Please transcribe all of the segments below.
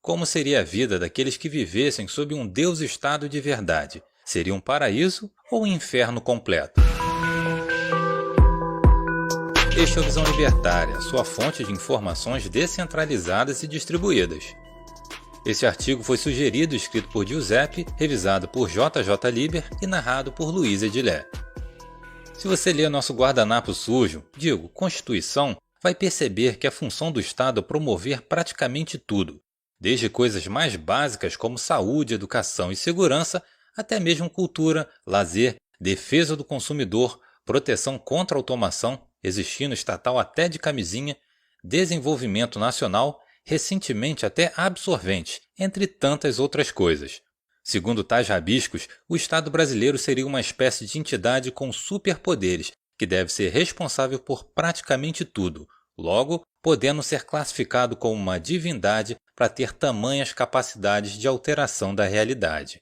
Como seria a vida daqueles que vivessem sob um Deus-Estado de verdade? Seria um paraíso ou um inferno completo? Este é o Visão Libertária, sua fonte de informações descentralizadas e distribuídas. Esse artigo foi sugerido e escrito por Giuseppe, revisado por JJ Liber e narrado por Luiz Edilé. Se você ler nosso guardanapo sujo, Constituição, vai perceber que a função do Estado é promover praticamente tudo, desde coisas mais básicas como saúde, educação e segurança, até mesmo cultura, lazer, defesa do consumidor, proteção contra a automação, existindo estatal até de camisinha, desenvolvimento nacional, recentemente até absorvente, entre tantas outras coisas. Segundo tais rabiscos, o Estado brasileiro seria uma espécie de entidade com superpoderes, que deve ser responsável por praticamente tudo, logo, podendo ser classificado como uma divindade para ter tamanhas capacidades de alteração da realidade.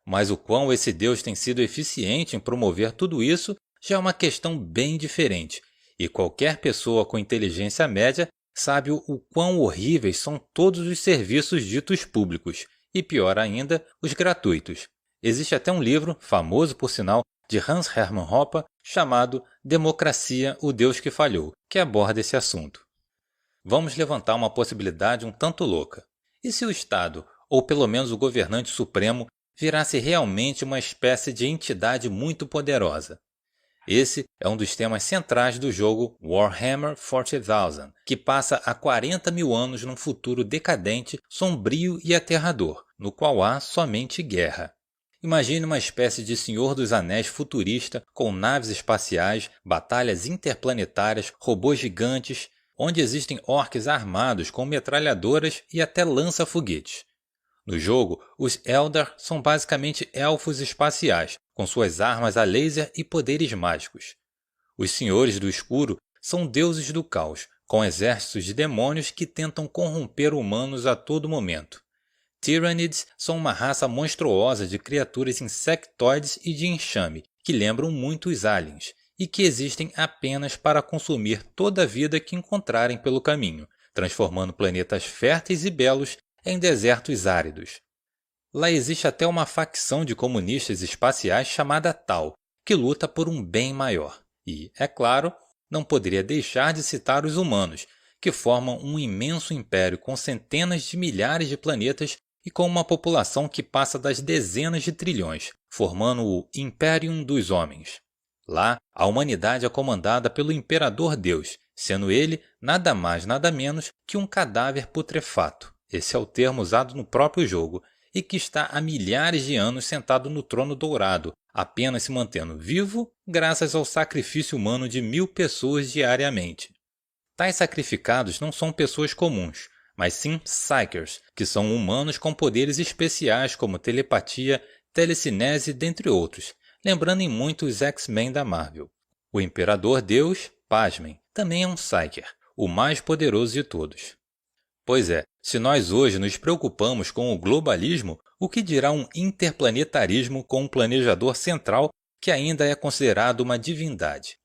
Mas o quão esse Deus tem sido eficiente em promover tudo isso já é uma questão bem diferente, e qualquer pessoa com inteligência média sabe o quão horríveis são todos os serviços ditos públicos, e pior ainda, os gratuitos. Existe até um livro, famoso por sinal, de Hans Hermann Hoppe, chamado Democracia, o Deus que Falhou, que aborda esse assunto. Vamos levantar uma possibilidade um tanto louca. E se o Estado, ou pelo menos o governante supremo, virasse realmente uma espécie de entidade muito poderosa? Esse é um dos temas centrais do jogo Warhammer 40,000, que passa há 40 mil anos num futuro decadente, sombrio e aterrador, no qual há somente guerra. Imagine uma espécie de Senhor dos Anéis futurista, com naves espaciais, batalhas interplanetárias, robôs gigantes, onde existem orcs armados com metralhadoras e até lança-foguetes. No jogo, os Eldar são basicamente elfos espaciais, com suas armas a laser e poderes mágicos. Os Senhores do Escuro são deuses do caos, com exércitos de demônios que tentam corromper humanos a todo momento. Tyranids são uma raça monstruosa de criaturas insectoides e de enxame, que lembram muito os aliens, e que existem apenas para consumir toda a vida que encontrarem pelo caminho, transformando planetas férteis e belos em desertos áridos. Lá existe até uma facção de comunistas espaciais chamada Tau, que luta por um bem maior. E, é claro, não poderia deixar de citar os humanos, que formam um imenso império com centenas de milhares de planetas e com uma população que passa das dezenas de trilhões, formando o Imperium dos Homens. Lá, a humanidade é comandada pelo Imperador Deus, sendo ele nada mais nada menos que um cadáver putrefato. Esse é o termo usado no próprio jogo, e que está há milhares de anos sentado no trono dourado, apenas se mantendo vivo graças ao sacrifício humano de 1000 pessoas diariamente. Tais sacrificados não são pessoas comuns, mas sim Psykers, que são humanos com poderes especiais como telepatia, telecinese, dentre outros, lembrando em muito os X-Men da Marvel. O Imperador Deus, pasmem, também é um Psyker, o mais poderoso de todos. Pois é, se nós hoje nos preocupamos com o globalismo, o que dirá um interplanetarismo com um planejador central que ainda é considerado uma divindade?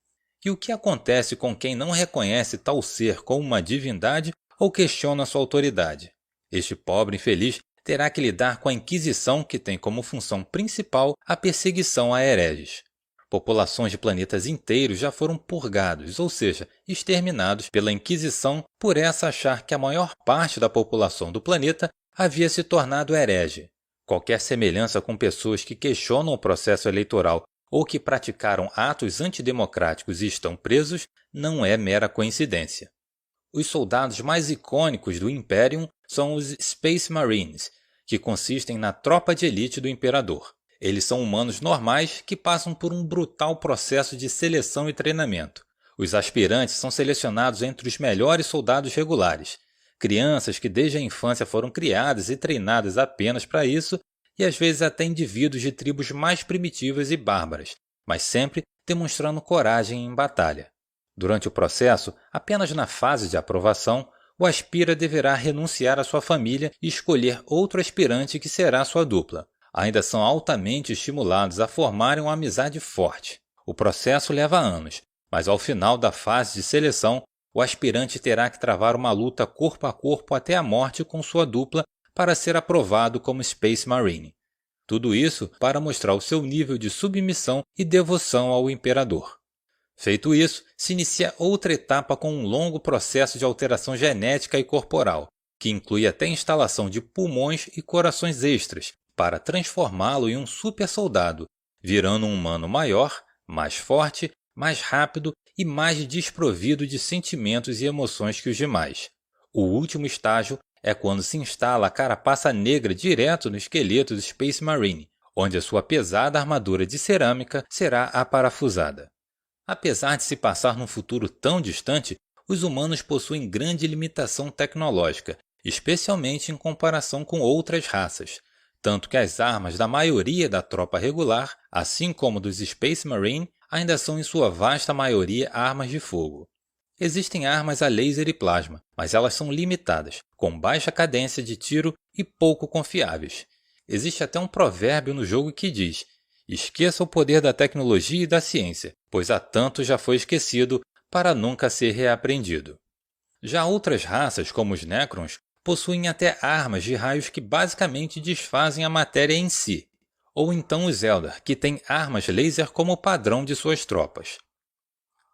E o que acontece com quem não reconhece tal ser como uma divindade ou questiona sua autoridade? Este pobre infeliz terá que lidar com a Inquisição, que tem como função principal a perseguição a hereges. Populações de planetas inteiros já foram purgados, ou seja, exterminados pela Inquisição por essa achar que a maior parte da população do planeta havia se tornado herege. Qualquer semelhança com pessoas que questionam o processo eleitoral ou que praticaram atos antidemocráticos e estão presos não é mera coincidência. Os soldados mais icônicos do Imperium são os Space Marines, que consistem na tropa de elite do Imperador. Eles são humanos normais que passam por um brutal processo de seleção e treinamento. Os aspirantes são selecionados entre os melhores soldados regulares, crianças que desde a infância foram criadas e treinadas apenas para isso, e às vezes até indivíduos de tribos mais primitivas e bárbaras, mas sempre demonstrando coragem em batalha. Durante o processo, apenas na fase de aprovação, o aspira deverá renunciar à sua família e escolher outro aspirante que será sua dupla. Ainda são altamente estimulados a formarem uma amizade forte. O processo leva anos, mas ao final da fase de seleção, o aspirante terá que travar uma luta corpo a corpo até a morte com sua dupla para ser aprovado como Space Marine. Tudo isso para mostrar o seu nível de submissão e devoção ao Imperador. Feito isso, se inicia outra etapa com um longo processo de alteração genética e corporal, que inclui até a instalação de pulmões e corações extras, para transformá-lo em um super soldado, virando um humano maior, mais forte, mais rápido e mais desprovido de sentimentos e emoções que os demais. O último estágio é quando se instala a carapaça negra direto no esqueleto do Space Marine, onde a sua pesada armadura de cerâmica será aparafusada. Apesar de se passar num futuro tão distante, os humanos possuem grande limitação tecnológica, especialmente em comparação com outras raças, tanto que as armas da maioria da tropa regular, assim como dos Space Marine, ainda são em sua vasta maioria armas de fogo. Existem armas a laser e plasma, mas elas são limitadas, com baixa cadência de tiro e pouco confiáveis. Existe até um provérbio no jogo que diz: esqueça o poder da tecnologia e da ciência, pois há tanto já foi esquecido para nunca ser reaprendido. Já outras raças, como os Necrons, possuem até armas de raios que basicamente desfazem a matéria em si, ou então os Eldar, que têm armas laser como padrão de suas tropas.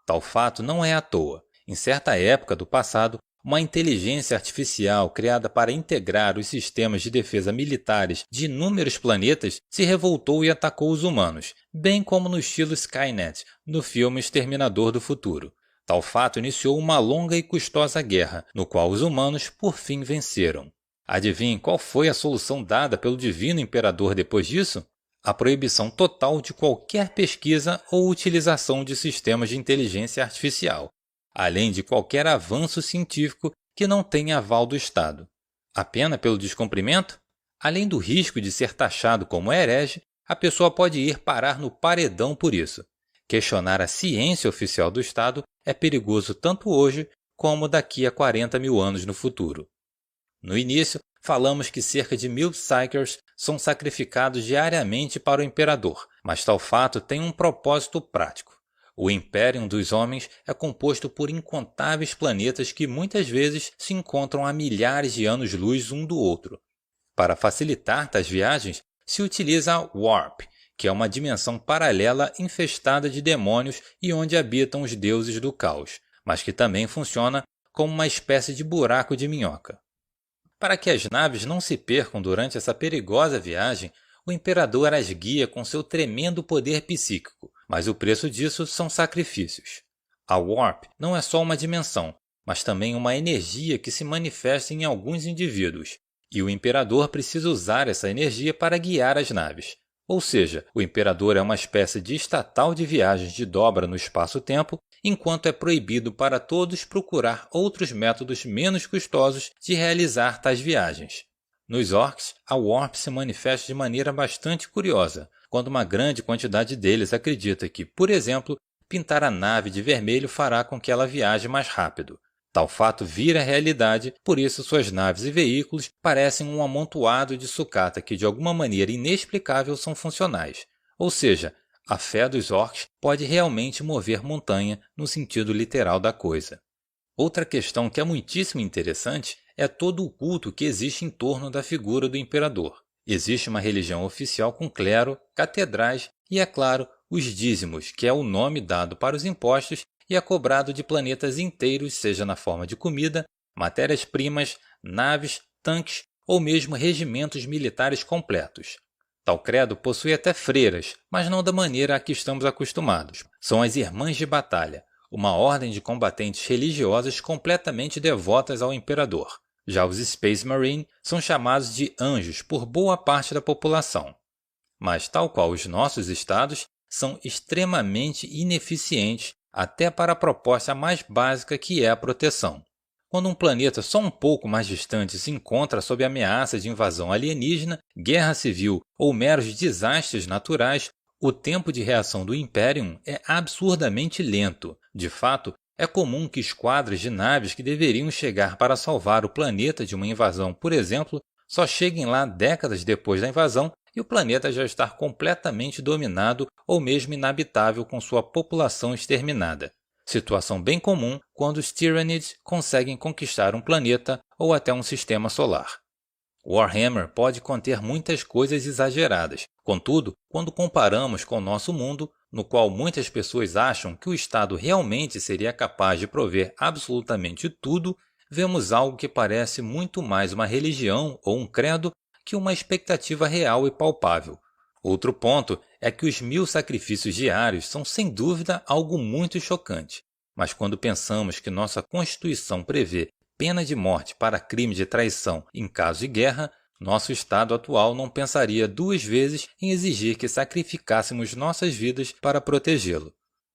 Tal fato não é à toa. Em certa época do passado, uma inteligência artificial criada para integrar os sistemas de defesa militares de inúmeros planetas se revoltou e atacou os humanos, bem como no estilo Skynet, no filme Exterminador do Futuro. Tal fato iniciou uma longa e custosa guerra, no qual os humanos por fim venceram. Adivinhe qual foi a solução dada pelo Divino Imperador depois disso? A proibição total de qualquer pesquisa ou utilização de sistemas de inteligência artificial, além de qualquer avanço científico que não tenha aval do Estado. A pena pelo descumprimento? Além do risco de ser taxado como herege, a pessoa pode ir parar no paredão por isso. Questionar a ciência oficial do Estado é perigoso tanto hoje como daqui a 40 mil anos no futuro. No início, falamos que cerca de 1000 Psykers são sacrificados diariamente para o Imperador, mas tal fato tem um propósito prático. O Imperium dos Homens é composto por incontáveis planetas que muitas vezes se encontram a milhares de anos-luz um do outro. Para facilitar tais viagens, se utiliza a Warp, que é uma dimensão paralela infestada de demônios e onde habitam os deuses do caos, mas que também funciona como uma espécie de buraco de minhoca. Para que as naves não se percam durante essa perigosa viagem, o Imperador as guia com seu tremendo poder psíquico, mas o preço disso são sacrifícios. A Warp não é só uma dimensão, mas também uma energia que se manifesta em alguns indivíduos, e o Imperador precisa usar essa energia para guiar as naves. Ou seja, o Imperador é uma espécie de estatal de viagens de dobra no espaço-tempo, enquanto é proibido para todos procurar outros métodos menos custosos de realizar tais viagens. Nos Orcs, a Warp se manifesta de maneira bastante curiosa, quando uma grande quantidade deles acredita que, por exemplo, pintar a nave de vermelho fará com que ela viaje mais rápido. Tal fato vira realidade, por isso suas naves e veículos parecem um amontoado de sucata que de alguma maneira inexplicável são funcionais. Ou seja, a fé dos Orcs pode realmente mover montanha no sentido literal da coisa. Outra questão que é muitíssimo interessante é todo o culto que existe em torno da figura do Imperador. Existe uma religião oficial com clero, catedrais e, é claro, os dízimos, que é o nome dado para os impostos e é cobrado de planetas inteiros, seja na forma de comida, matérias-primas, naves, tanques ou mesmo regimentos militares completos. Tal credo possui até freiras, mas não da maneira a que estamos acostumados. São as Irmãs de Batalha, uma ordem de combatentes religiosas completamente devotas ao Imperador. Já os Space Marine são chamados de anjos por boa parte da população. Mas, tal qual os nossos estados, são extremamente ineficientes até para a proposta mais básica que é a proteção. Quando um planeta só um pouco mais distante se encontra sob ameaça de invasão alienígena, guerra civil ou meros desastres naturais, o tempo de reação do Imperium é absurdamente lento. De fato, é comum que esquadras de naves que deveriam chegar para salvar o planeta de uma invasão, por exemplo, só cheguem lá décadas depois da invasão e o planeta já estar completamente dominado ou mesmo inabitável com sua população exterminada. Situação bem comum quando os Tyranids conseguem conquistar um planeta ou até um sistema solar. Warhammer pode conter muitas coisas exageradas. Contudo, quando comparamos com o nosso mundo, no qual muitas pessoas acham que o Estado realmente seria capaz de prover absolutamente tudo, vemos algo que parece muito mais uma religião ou um credo que uma expectativa real e palpável. Outro ponto é que os 1000 sacrifícios diários são sem dúvida algo muito chocante. Mas quando pensamos que nossa Constituição prevê pena de morte para crime de traição em caso de guerra, nosso Estado atual não pensaria 2 vezes em exigir que sacrificássemos nossas vidas para protegê-lo.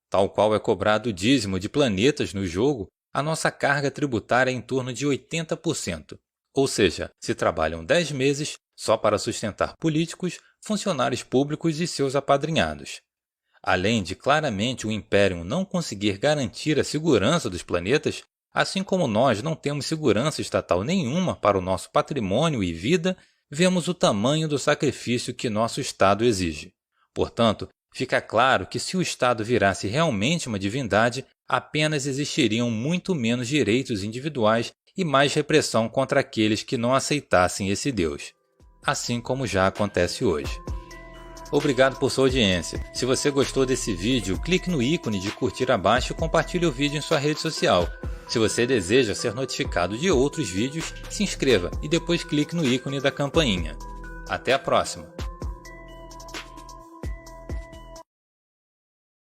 Tal qual é cobrado o dízimo de planetas no jogo, a nossa carga tributária é em torno de 80%. Ou seja, se trabalham 10 meses só para sustentar políticos, funcionários públicos e seus apadrinhados. Além de claramente o Império não conseguir garantir a segurança dos planetas, assim como nós não temos segurança estatal nenhuma para o nosso patrimônio e vida, vemos o tamanho do sacrifício que nosso Estado exige. Portanto, fica claro que se o Estado virasse realmente uma divindade, apenas existiriam muito menos direitos individuais e mais repressão contra aqueles que não aceitassem esse Deus. Assim como já acontece hoje. Obrigado por sua audiência. Se você gostou desse vídeo, clique no ícone de curtir abaixo e compartilhe o vídeo em sua rede social. Se você deseja ser notificado de outros vídeos, se inscreva e depois clique no ícone da campainha. Até a próxima!